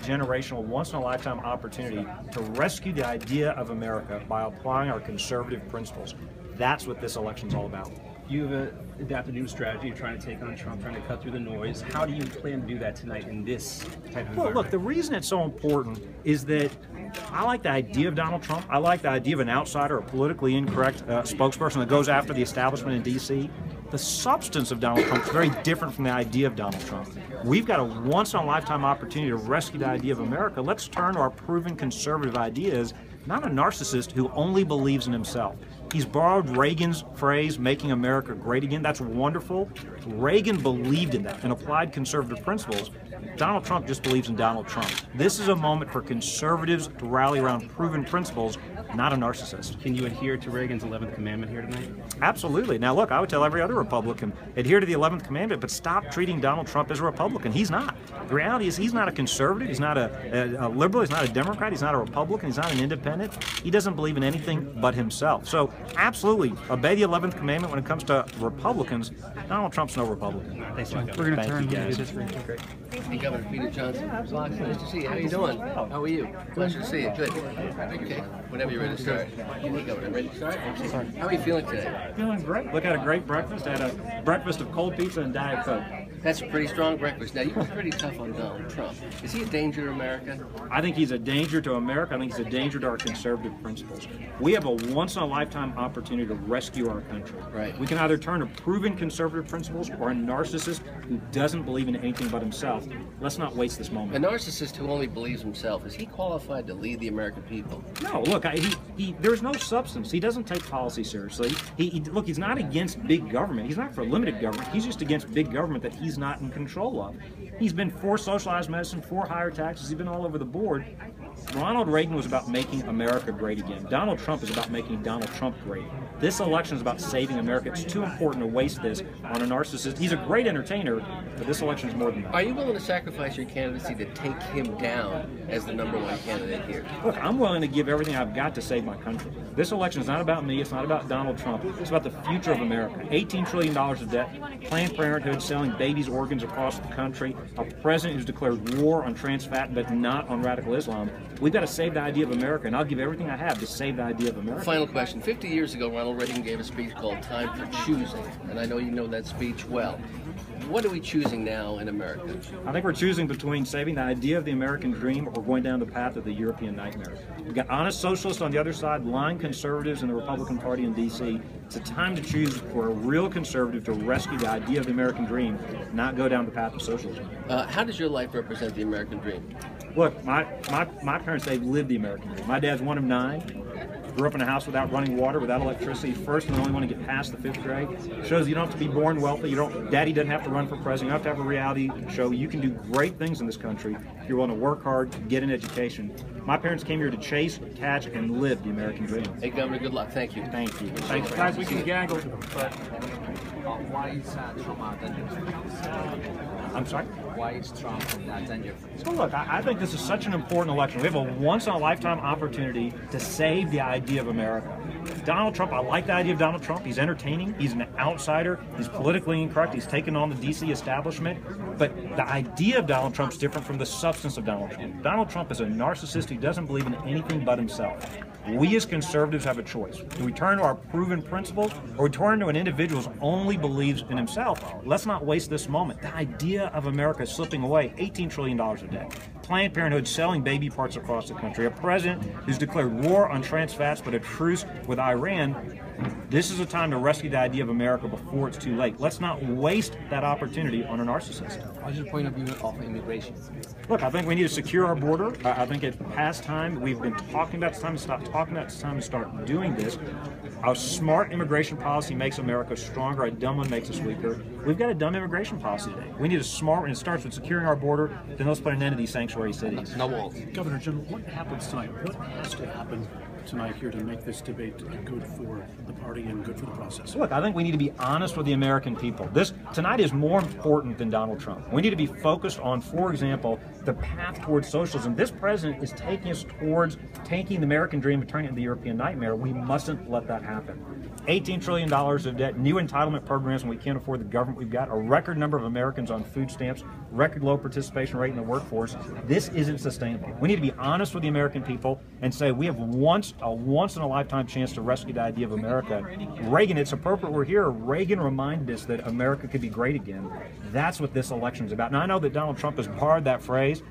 generational, once-in-a-lifetime opportunity to rescue the idea of America by applying our conservative principles. That's what this election's all about. You've adapted a new strategy. You're trying to take on Trump, trying to cut through the noise. How do you plan to do that tonight in this type of environment? Well, look, the reason it's so important is that I like the idea of Donald Trump. I like the idea of an outsider, a politically incorrect spokesperson that goes after the establishment in D.C. The substance of Donald Trump is very different from the idea of Donald Trump. We've got a once-in-a-lifetime opportunity to rescue the idea of America. Let's turn to our proven conservative ideas, not a narcissist who only believes in himself. He's borrowed Reagan's phrase, making America great again. That's wonderful. Reagan believed in that and applied conservative principles. Donald Trump just believes in Donald Trump. This is a moment for conservatives to rally around proven principles, not a narcissist. Can you adhere to Reagan's 11th commandment here tonight? Absolutely. Now look, I would tell every other Republican, adhere to the 11th commandment, but stop treating Donald Trump as a Republican. He's not. The reality is he's not a conservative, he's not a liberal, he's not a Democrat, he's not a Republican, he's not an independent. He doesn't believe in anything but himself. So absolutely, obey the 11th commandment when it comes to Republicans. Donald Trump's no Republican. Thanks a lot, We're going to turn to this. Great. Hey, Governor Peter Johnson. Nice to see you. How you doing? How are you? Pleasure to see you. Good. Okay. Whenever you're ready to start. Hey, Governor, ready to start? How are you feeling today? Feeling great. Look, I had a great breakfast. I had a breakfast of cold pizza and Diet Coke. That's a pretty strong breakfast. Now, you were pretty tough on Donald Trump. Is he a danger to America? I think he's a danger to America. I think he's a danger to our conservative principles. We have a once-in-a-lifetime opportunity to rescue our country. Right. We can either turn to proven conservative principles or a narcissist who doesn't believe in anything but himself. Let's not waste this A moment. narcissist who only believes himself, is he qualified to lead the American people? No, look, there's no substance. He doesn't take policy seriously. Look, he's not against big government. He's not for limited government. He's just against big government that he's not in control of. He's been for socialized medicine, for higher taxes. He's been all over the board. Ronald Reagan was about making America great again. Donald Trump is about making Donald Trump great. This election is about saving America. It's too important to waste this on a narcissist. He's a great entertainer, but this election is more than that. Are you willing to sacrifice your candidacy to take him down as the #1 candidate here? Look, I'm willing to give everything I've got to save my country. This election is not about me. It's not about Donald Trump. It's about the future of America. $18 trillion of debt, Planned Parenthood selling babies' organs across the country, a president who's declared war on trans fat but not on radical Islam. We've got to save the idea of America, and I'll give everything I have to save the idea of America. Final question. 50 years ago, Ronald Reagan gave a speech called Time for Choosing, and I know you know that speech well. What are we choosing now in America? I think we're choosing between saving the idea of the American dream or going down the path of the European nightmare. We've got honest socialists on the other side, lying conservatives in the Republican Party in D.C. It's a time to choose for a real conservative to rescue the idea of the American dream, not go down the path of socialism. How does your life represent the American dream? Look, my parents, they've lived the American dream. My dad's one of 9. Grew up in a house without running water, without electricity, first and the only one to get past the 5th grade. Shows you don't have to be born wealthy. Daddy doesn't have to run for president. You don't have to have a reality show. You can do great things in this country if you're willing to work hard, get an education. My parents came here to chase, catch, and live the American dream. Hey, Governor, good luck. Thank you. Thank you. Thanks, guys. We can gaggle. Why is Trump a danger? I'm sorry? Why is Trump a danger? So look, I think this is such an important election. We have a once-in-a-lifetime opportunity to save the idea of America. Donald Trump, I like the idea of Donald Trump. He's entertaining. He's an outsider. He's politically incorrect. He's taken on the D.C. establishment. But the idea of Donald Trump is different from the substance of Donald Trump. Donald Trump is a narcissist who doesn't believe in anything but himself. We as conservatives have a choice. Do we turn to our proven principles or we turn to an individual who only believes in himself? Let's not waste this moment. The idea of America is slipping away. $18 trillion of debt. Planned Parenthood selling baby parts across the country. A president who's declared war on trans fats but a truce with Iran. This is a time to rescue the idea of America before it's too late. Let's not waste that opportunity on a narcissist. What's your point of view of immigration? Look, I think we need to secure our border. I think it's past time. We've been talking about it. It's time to stop talking about it. It's time to start doing this. A smart immigration policy makes America stronger. A dumb one makes us weaker. We've got a dumb immigration policy today. We need a smart one. It starts with securing our border. Then let's put an end to these sanctuary cities. No walls. Governor Jim, what happens tonight? What has to happen tonight here to make this debate good for the party and good for the process? Look, I think we need to be honest with the American people. Tonight is more important than Donald Trump. We need to be focused on, for example, the path towards socialism. This president is taking us towards taking the American dream and turning it into the European nightmare. We mustn't let that happen. $18 trillion of debt, new entitlement programs when we can't afford the government we've got, a record number of Americans on food stamps, record low participation rate in the workforce. This isn't sustainable. We need to be honest with the American people and say we have a once in a lifetime chance to rescue the idea of America. Reagan, it's appropriate we're here. Reagan reminded us that America could be great again. That's what this election is about. Now I know that Donald Trump has borrowed that phrase.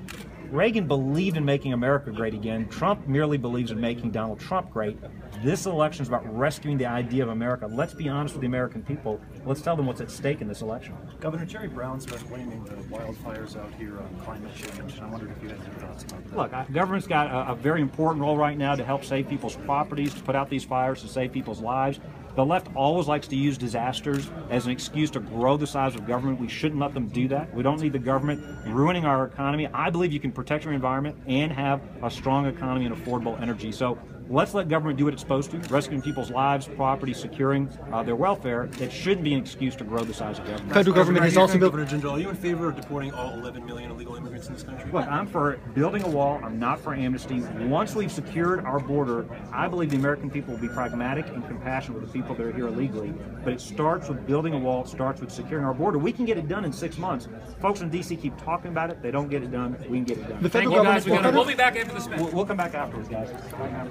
Reagan believed in making America great again. Trump merely believes in making Donald Trump great. This election is about rescuing the idea of America. Let's be honest with the American people. Let's tell them what's at stake in this election. Governor Jerry Brown's been blaming the wildfires out here on climate change, and I wondered if you had any thoughts about that. Look, government's got a very important role right now to help save people's properties, to put out these fires, to save people's lives. The left always likes to use disasters as an excuse to grow the size of government. We shouldn't let them do that. We don't need the government ruining our economy. I believe you can protect your environment and have a strong economy and affordable energy. So let's let government do what it's supposed to, rescuing people's lives, property, securing their welfare. It shouldn't be an excuse to grow the size of government. Federal government has also built. Governor Jindal, are you in favor of deporting all 11 million illegal immigrants in this country? Look, I'm for building a wall. I'm not for amnesty. Once we've secured our border, I believe the American people will be pragmatic and compassionate with the people that are here illegally. But it starts with building a wall. It starts with securing our border. We can get it done in 6 months. Folks in D.C. keep talking about it. They don't get it done. We can get it done. The Thank federal you, guys. government. We'll be back after this match. We'll come back afterwards, guys. All right.